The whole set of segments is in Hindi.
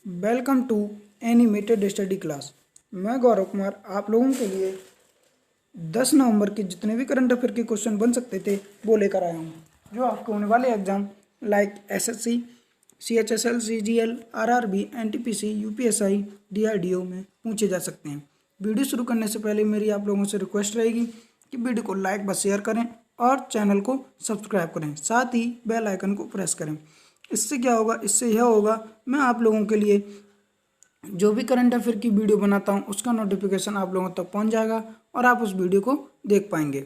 Welcome to animated study class. मैं गौरव कुमार आप लोगों के लिए 10 नवंबर के जितने भी करंट अफेयर के क्वेश्चन बन सकते थे वो लेकर आया हूँ, जो आपके होने वाले exam like SSC, CHSL, CGL, RRB, NTPC, UPSI, DRDO में पूछे जा सकते हैं। वीडियो शुरू करने से पहले मेरी आप लोगों से रिक्वेस्ट रहेगी कि वीडियो को लाइक व शेयर करें और चैनल को सब्सक्राइब करें, साथ ही बेल आइकन को प्रेस करें। इससे क्या होगा, इससे यह होगा मैं आप लोगों के लिए जो भी करंट अफेयर की वीडियो बनाता हूं उसका नोटिफिकेशन आप लोगों तक पहुंच जाएगा और आप उस वीडियो को देख पाएंगे।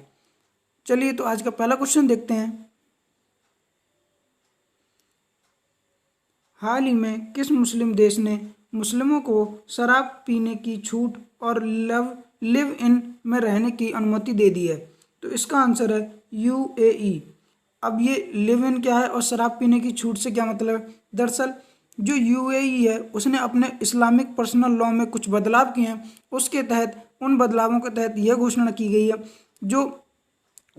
चलिए तो आज का पहला क्वेश्चन देखते हैं। हाल ही में किस मुस्लिम देश ने मुस्लिमों को शराब पीने की छूट और लिव इन में रहने की अनुमति दे दी है? तो इसका आंसर है यूएई। अब ये लिव इन क्या है और शराब पीने की छूट से क्या मतलब है? दरअसल जो यूएई है उसने अपने इस्लामिक पर्सनल लॉ में कुछ बदलाव किए हैं। उसके तहत उन बदलावों के तहत यह घोषणा की गई है जो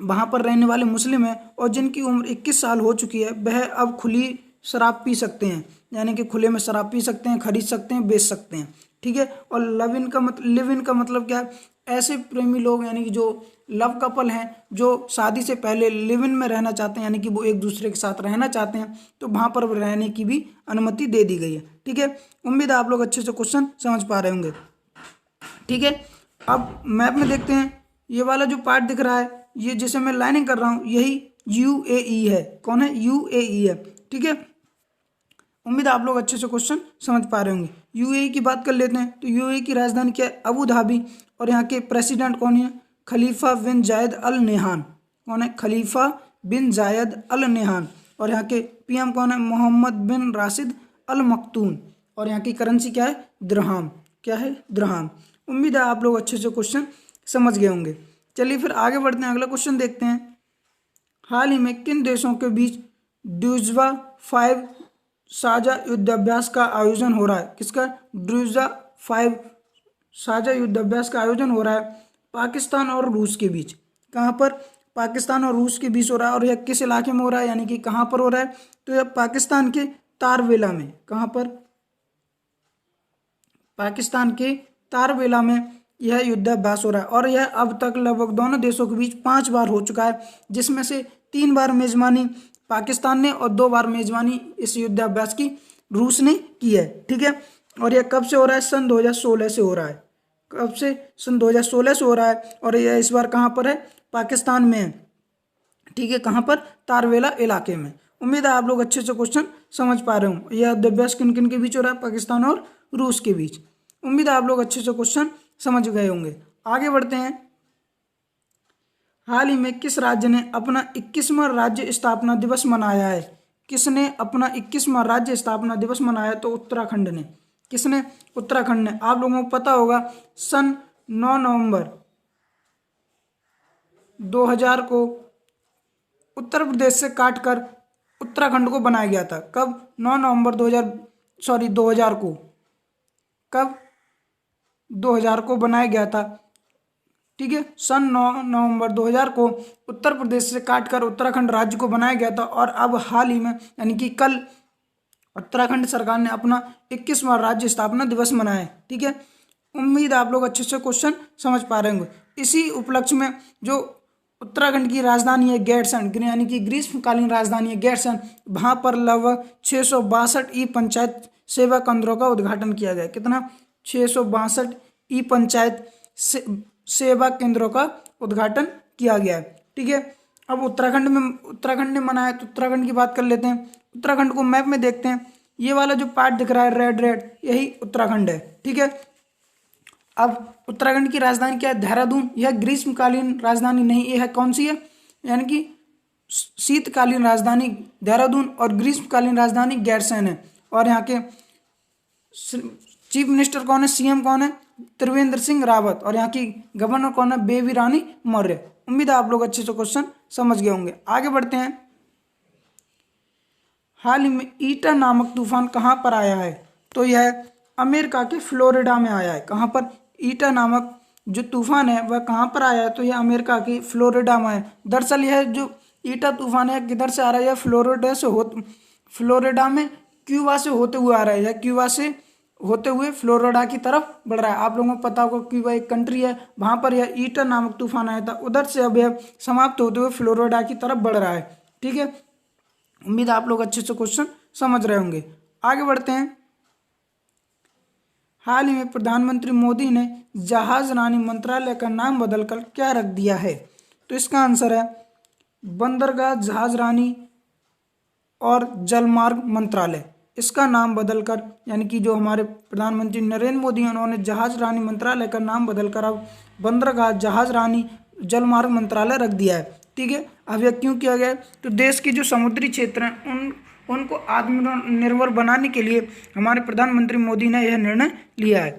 वहाँ पर रहने वाले मुस्लिम हैं और जिनकी उम्र 21 साल हो चुकी है वह अब खुली शराब पी सकते हैं, यानी कि खुले में शराब पी सकते हैं, खरीद सकते हैं, बेच सकते हैं। ठीक है। और लिव इन का मतलब क्या है? ऐसे प्रेमी लोग यानी कि जो लव कपल हैं जो शादी से पहले लिव इन में रहना चाहते हैं, यानी कि वो एक दूसरे के साथ रहना चाहते हैं, तो वहाँ पर रहने की भी अनुमति दे दी गई है। ठीक है। उम्मीद है आप लोग अच्छे से क्वेश्चन समझ पा रहे होंगे। ठीक है। अब मैप में देखते हैं, ये वाला जो पार्ट दिख रहा है, ये जिसे मैं लाइनिंग कर रहा हूँ, यही यूएई है। कौन है? यूएई है। ठीक है। उम्मीद है आप लोग अच्छे से क्वेश्चन समझ पा रहे होंगे। यूएई की बात कर लेते हैं तो यूएई की राजधानी क्या है? Abu Dhabi. और यहाँ के प्रेसिडेंट कौन है? खलीफा बिन जायद अल नहान। कौन है? खलीफा बिन जायद अल नहान। और यहाँ के पीएम कौन है? मोहम्मद बिन राशिद अल मखतूम। और यहाँ की करेंसी क्या है? दिरहम। क्या है? दिरहम। उम्मीद है आप लोग अच्छे से क्वेश्चन समझ गए होंगे। चलिए फिर आगे बढ़ते हैं, अगला क्वेश्चन देखते हैं। हाल ही में किन देशों के बीच ड्रूजवा 5 साझा युद्धाभ्यास का आयोजन हो रहा है? किसका? ड्रूजा 5 साझा युद्धाभ्यास का आयोजन हो रहा है पाकिस्तान और रूस के बीच। कहाँ पर? पाकिस्तान और रूस के बीच हो रहा है। और यह किस इलाके में हो रहा है, यानी कि कहाँ पर हो रहा है? तो यह पाकिस्तान के तारवेला में। कहाँ पर? पाकिस्तान के तारवेला में यह युद्धाभ्यास हो रहा है। और यह अब तक लगभग दोनों देशों के बीच 5 बार हो चुका है, जिसमें से 3 बार मेजबानी पाकिस्तान ने और 2 बार मेजबानी इस युद्धाभ्यास की रूस ने की है। ठीक है। और यह कब से हो रहा है? सन 2016 से हो रहा है। कब से? सन 2016 से हो रहा है। और यह इस बार कहाँ पर है? पाकिस्तान में है। ठीक है। कहाँ पर? तारवेला इलाके में। उम्मीद है आप लोग अच्छे से क्वेश्चन समझ पा रहे हो। यह युद्धाभ्यास किन किन के बीच हो रहा है? पाकिस्तान और रूस के बीच। उम्मीद है आप लोग अच्छे से क्वेश्चन समझ गए होंगे। आगे बढ़ते हैं। हाल ही में किस राज्य ने अपना 21वां राज्य स्थापना दिवस मनाया है? किसने अपना 21वां राज्य स्थापना दिवस मनाया? तो उत्तराखंड ने। किसने? उत्तराखंड ने। आप लोगों को पता होगा सन 9 नवंबर 2000 को उत्तर प्रदेश से काटकर उत्तराखंड को बनाया गया था। कब? 9 नवंबर 2000 को। कब? 2000 को बनाया गया था। ठीक है। सन 9 नवंबर 2000 को उत्तर प्रदेश से काटकर उत्तराखंड राज्य को बनाया गया था। और अब हाल ही में यानी कि कल उत्तराखंड सरकार ने अपना 21वां राज्य स्थापना दिवस मनाया है। ठीक है। उम्मीद है आप लोग अच्छे से क्वेश्चन समझ पा रहे होंगे। इसी उपलक्ष्य में जो उत्तराखंड की राजधानी है गैरसैंण, यानी कि ग्रीष्मकालीन राजधानी है गैरसैंण, वहाँ पर लगभग 662 ई पंचायत सेवा केंद्रों का उद्घाटन किया गया। कितना? 662 ई पंचायत सेवा केंद्रों का उद्घाटन किया गया है। ठीक है। अब उत्तराखंड ने मनाया तो उत्तराखंड की बात कर लेते हैं। उत्तराखंड को मैप में देखते हैं। ये वाला जो पार्ट दिख रहा है रेड, यही उत्तराखंड है। ठीक है। अब उत्तराखंड की राजधानी क्या है? देहरादून। यह ग्रीष्मकालीन राजधानी नहीं, यह कौन सी है? यानी कि शीतकालीन राजधानी देहरादून और ग्रीष्मकालीन राजधानी गैरसैंण है। और यहाँ के चीफ मिनिस्टर कौन है? सीएम कौन है? त्रिवेंद्र सिंह रावत। और यहाँ की गवर्नर कौन है? बेबी रानी मौर्य। उम्मीद है आप लोग अच्छे से क्वेश्चन समझ गए होंगे। आगे बढ़ते हैं। हाल ही में ईटा नामक तूफान कहाँ पर आया है? तो यह अमेरिका के फ्लोरिडा में आया है। कहाँ पर? ईटा नामक जो तूफान है वह कहाँ पर आया है? तो यह अमेरिका की फ्लोरिडा में है। दरअसल यह जो ईटा तूफान है किधर से आ रहा है? यह फ्लोरिडा में क्यूबा से होते हुए आ रहा है। यह क्यूबा से होते हुए फ्लोरिडा की तरफ बढ़ रहा है। आप लोगों को पता होगा कि वह एक कंट्री है, वहां पर यह ईटा नामक तूफान आया था, उधर से अब यह समाप्त होते हुए फ्लोरिडा की तरफ बढ़ रहा है। ठीक है, उम्मीद है आप लोग अच्छे से क्वेश्चन समझ रहे होंगे। आगे बढ़ते हैं। हाल ही में प्रधानमंत्री मोदी ने जहाज रानी मंत्रालय का नाम बदलकर क्या रख दिया है? तो इसका आंसर है बंदरगाह जहाज रानी और जलमार्ग मंत्रालय। इसका नाम बदलकर, यानी कि जो हमारे प्रधानमंत्री नरेंद्र मोदी हैं, उन्होंने जहाज रानी मंत्रालय का नाम बदलकर अब बंदरगाह जहाज रानी जलमार्ग मंत्रालय रख दिया है। ठीक है, अब यह क्यों किया गया है? तो देश के जो समुद्री क्षेत्र हैं उनको आत्मनिर्भर बनाने के लिए हमारे प्रधानमंत्री मोदी ने यह निर्णय लिया है।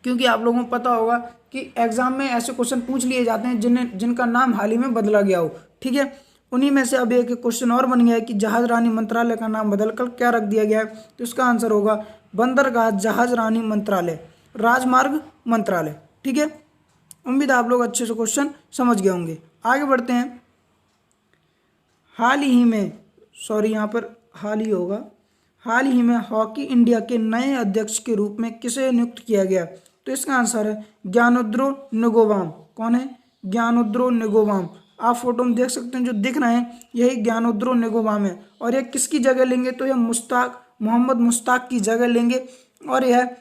क्योंकि आप लोगों को पता होगा कि एग्जाम में ऐसे क्वेश्चन पूछ लिए जाते हैं जिनका नाम हाल ही में बदला गया हो। ठीक है, उन्हीं में से अब एक क्वेश्चन और बन गया है कि जहाज रानी मंत्रालय का नाम बदलकर क्या रख दिया गया है? तो इसका आंसर होगा बंदरगाह जहाज रानी मंत्रालय, राजमार्ग मंत्रालय। ठीक है, उम्मीद है आप लोग अच्छे से क्वेश्चन समझ गए होंगे। आगे बढ़ते हैं। हाल ही में हॉकी इंडिया के नए अध्यक्ष के रूप में किसे नियुक्त किया गया? तो इसका आंसर है ज्ञानोद्रो निगोवाम। कौन है? ज्ञानोद्रो निगोवाम। आप फोटो में देख सकते हैं, जो दिख रहे हैं यही ज्ञानोद्रो निगोवाम है। और यह किसकी जगह लेंगे? तो यह मोहम्मद मुश्ताक की जगह लेंगे। और यह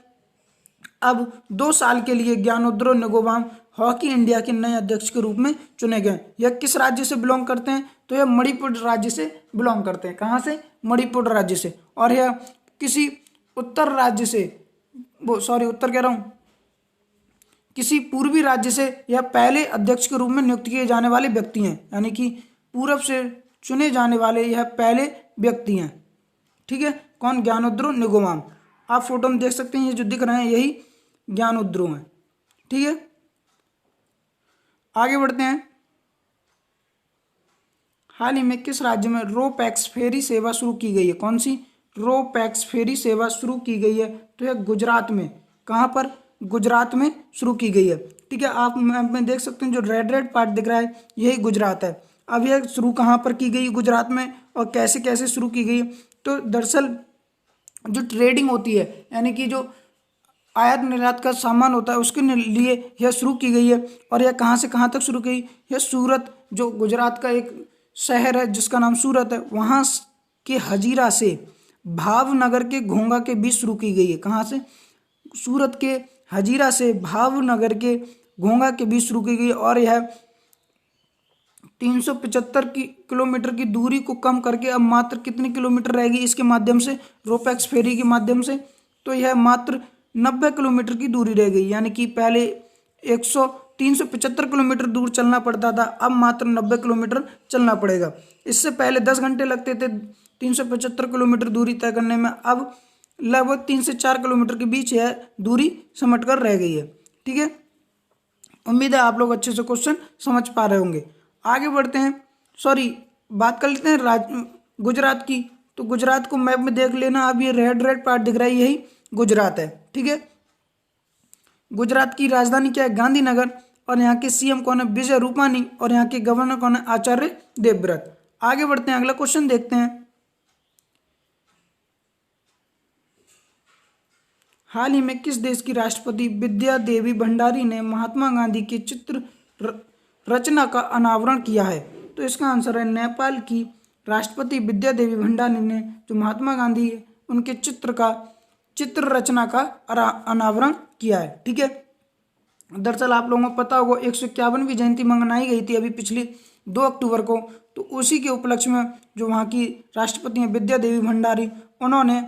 अब 2 साल के लिए ज्ञानोद्रो निगोवाम हॉकी इंडिया के नए अध्यक्ष के रूप में चुने गए। यह किस राज्य से बिलोंग करते हैं? तो यह मणिपुर राज्य से बिलोंग करते हैं। कहाँ से? मणिपुर राज्य से। और यह किसी उत्तर राज्य से, उत्तर कह रहा हूँ, किसी पूर्वी राज्य से यह पहले अध्यक्ष के रूप में नियुक्त किए जाने वाले व्यक्ति हैं। यानी कि पूरब से चुने जाने वाले यह पहले व्यक्ति हैं। ठीक है, कौन? ज्ञानोद्रो निगोवाम। आप फोटो में देख सकते हैं, ये जो दिख रहे हैं यही ज्ञानोद्रो हैं। ठीक है, आगे बढ़ते हैं। हाल ही में किस राज्य में रो पैक्स फेरी सेवा शुरू की गई है? कौन सी रो पैक्स फेरी सेवा शुरू की गई है? तो यह गुजरात में। कहाँ पर? गुजरात में शुरू की गई है। ठीक है, आप मैप में देख सकते हैं, जो रेड पार्ट दिख रहा है यही गुजरात है। अब यह शुरू कहाँ पर की गई? गुजरात में। और कैसे कैसे शुरू की गई? तो दरअसल जो ट्रेडिंग होती है, यानी कि जो आयात निर्यात का सामान होता है, उसके लिए यह शुरू की गई है। और यह कहाँ से कहाँ तक शुरू की? यह सूरत, जो गुजरात का एक शहर है जिसका नाम सूरत है, वहाँ के हजीरा से भावनगर के घोंगा के बीच शुरू की गई है। कहाँ से? सूरत के हजीरा से भावनगर के घोंगा के बीच शुरू की गई। और यह 375 किलोमीटर की दूरी को कम करके अब मात्र कितने किलोमीटर रहेगी इसके माध्यम से, रोपैक्स फेरी के माध्यम से? तो यह मात्र 90 किलोमीटर की दूरी रह गई। यानी कि पहले 375 किलोमीटर दूर चलना पड़ता था, अब मात्र 90 किलोमीटर चलना पड़ेगा। इससे पहले 10 घंटे लगते थे 375 किलोमीटर दूरी तय करने में, अब लगभग 3 से 4 किलोमीटर के बीच यह दूरी समझ कर रह गई है। ठीक है, उम्मीद है आप लोग अच्छे से क्वेश्चन समझ पा रहे होंगे। आगे बढ़ते हैं। बात कर लेते हैं गुजरात की। तो गुजरात को मैप में देख लेना, अब ये रेड पार्ट दिख रहा है, यही गुजरात है। ठीक है, गुजरात की राजधानी क्या है? गांधीनगर। और यहाँ के सीएम कौन है? विजय रूपानी। और यहाँ के गवर्नर कौन है? आचार्य देवव्रत। आगे बढ़ते हैं, अगला क्वेश्चन देखते हैं। हाल ही में किस देश की राष्ट्रपति विद्या देवी भंडारी ने महात्मा गांधी के चित्र रचना का अनावरण किया है? तो इसका आंसर है नेपाल की राष्ट्रपति विद्या देवी भंडारी ने जो महात्मा गांधी है उनके चित्र रचना का अनावरण किया है। ठीक है, दरअसल आप लोगों को पता होगा 151वीं जयंती मनाई गई थी अभी पिछली 2 अक्टूबर को। तो उसी के उपलक्ष्य में जो वहाँ की राष्ट्रपति हैं विद्या देवी भंडारी, उन्होंने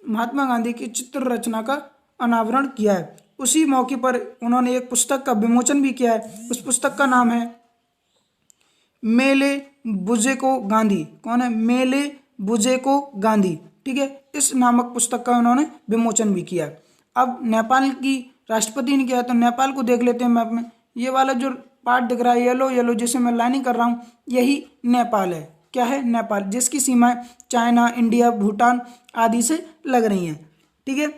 महात्मा गांधी की चित्र रचना का अनावरण किया है। उसी मौके पर उन्होंने एक पुस्तक का विमोचन भी किया है। उस पुस्तक का नाम है मेले बुजेको गांधी। कौन है? मेले बुजेको गांधी। ठीक है, इस नामक पुस्तक का उन्होंने विमोचन भी किया। अब नेपाल की राष्ट्रपति ने किया है, तो नेपाल को देख लेते हैं मैप में। ये वाला जो पार्ट दिख रहा है येलो जिसे मैं लाइनिंग कर रहा हूँ, यही नेपाल है। क्या है? नेपाल, जिसकी सीमाएं चाइना, इंडिया, भूटान आदि से लग रही हैं। ठीक है,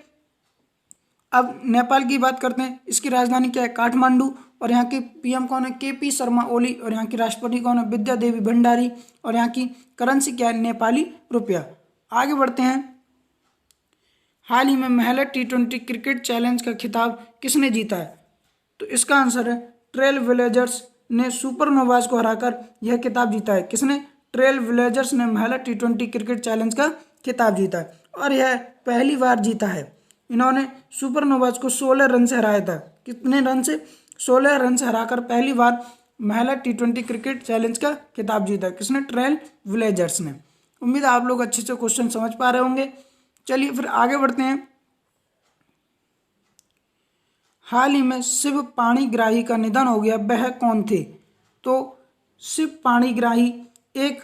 अब नेपाल की बात करते हैं। इसकी राजधानी क्या है? काठमांडू। और यहाँ के पीएम कौन है? केपी शर्मा ओली। और यहाँ की राष्ट्रपति कौन है? विद्या देवी भंडारी। और यहाँ की करेंसी क्या है? नेपाली रुपया। आगे बढ़ते हैं। हाल ही में महिला T20 क्रिकेट चैलेंज का खिताब किसने जीता है? तो इसका आंसर है ट्रेल ब्लेजर्स ने सुपरनोवाज को हराकर यह खिताब जीता है। किसने? ट्रेल ब्लेजर्स ने महिला T20 क्रिकेट चैलेंज का खिताब जीता है और यह पहली बार जीता है। इन्होंने सुपरनोवाज को 16 रन से हराया था। कितने रन से? 16 रन से हराकर पहली बार महिला T20 क्रिकेट चैलेंज का खिताब जीता। किसने? ट्रेल ब्लेजर्स ने। उम्मीद है आप लोग अच्छे से क्वेश्चन समझ पा रहे होंगे। चलिए फिर आगे बढ़ते हैं। हाल ही में शिव पाणिग्राही का निधन हो गया, वह कौन थे? तो शिव पाणिग्राही एक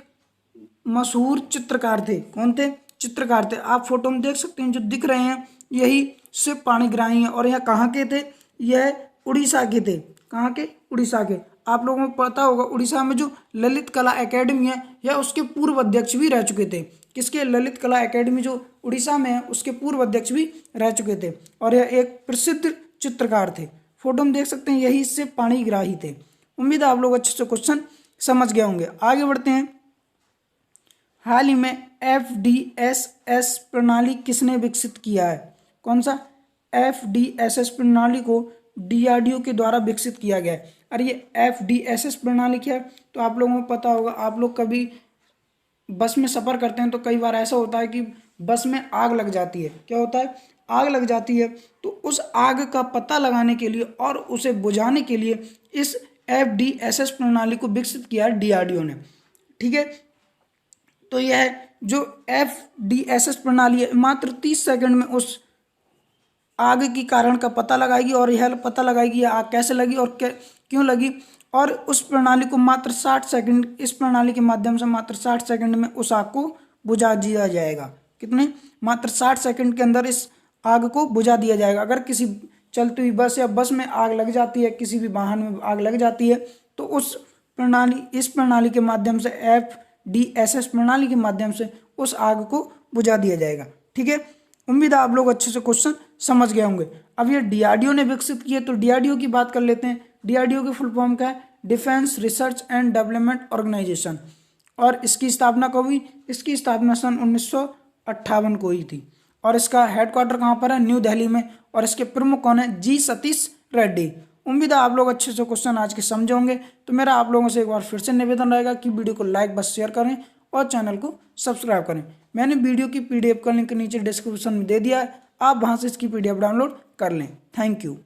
मशहूर चित्रकार थे। कौन थे? चित्रकार थे। आप फोटो में देख सकते हैं जो दिख रहे हैं यही शिव पाणिग्राही हैं और यह कहाँ के थे? यह उड़ीसा के थे। कहाँ के? उड़ीसा के। आप लोगों को पता होगा उड़ीसा में जो ललित कला एकेडमी है यह उसके पूर्व अध्यक्ष भी रह चुके थे। किसके? ललित कला एकेडमी जो उड़ीसा में है उसके पूर्व अध्यक्ष भी रह चुके थे और यह एक प्रसिद्ध चित्रकार थे। फोटो में देख सकते हैं यही शिव पाणिग्राही थे। उम्मीद है आप लोग अच्छे से क्वेश्चन समझ गए होंगे। आगे बढ़ते हैं। हाल ही में FDSS प्रणाली किसने विकसित किया है? कौन सा? FDSS प्रणाली को DRDO के द्वारा विकसित किया गया है। और ये FDSS प्रणाली क्या है? तो आप लोगों को पता होगा, आप लोग कभी बस में सफ़र करते हैं तो कई बार ऐसा होता है कि बस में आग लग जाती है। क्या होता है? आग लग जाती है। तो उस आग का पता लगाने के लिए और उसे बुझाने के लिए इस FDSS प्रणाली को विकसित किया है DRDO ने। ठीक है, तो यह जो FDSS प्रणाली है मात्र 30 सेकंड में उस आग की कारण का पता लगाएगी और यह पता लगाएगी यह आग कैसे लगी और क्यों लगी। और उस प्रणाली को मात्र 60 सेकंड, इस प्रणाली के माध्यम से मात्र 60 सेकंड में उस आग को बुझा दिया जाएगा। कितने? मात्र 60 सेकंड के अंदर इस आग को बुझा दिया जाएगा। अगर किसी चलती हुई बस या बस में आग लग जाती है, किसी भी वाहन में आग लग जाती है तो इस प्रणाली के माध्यम से FDSS प्रणाली के माध्यम से उस आग को बुझा दिया जाएगा। ठीक है, उम्मीद है आप लोग अच्छे से क्वेश्चन समझ गए होंगे। अब ये DRDO ने विकसित किए तो DRDO की बात कर लेते हैं। DRDO की फुल फॉर्म क्या है? Defence research and development organisation. और इसकी स्थापना कब हुई? इसकी स्थापना सन 1958 को हुई थी और इसका हेडक्वार्टर कहाँ पर है? न्यू दिल्ली में। और इसके प्रमुख कौन है? G सतीश रेड्डी। उम्मीद है आप लोग अच्छे से क्वेश्चन आज के समझे होंगे। तो मेरा आप लोगों से एक बार फिर से निवेदन रहेगा कि वीडियो को लाइक बस शेयर करें और चैनल को सब्सक्राइब करें। मैंने वीडियो की PDF का लिंक नीचे डिस्क्रिप्शन में दे दिया है, आप वहां से इसकी PDF डाउनलोड कर लें। Thank you.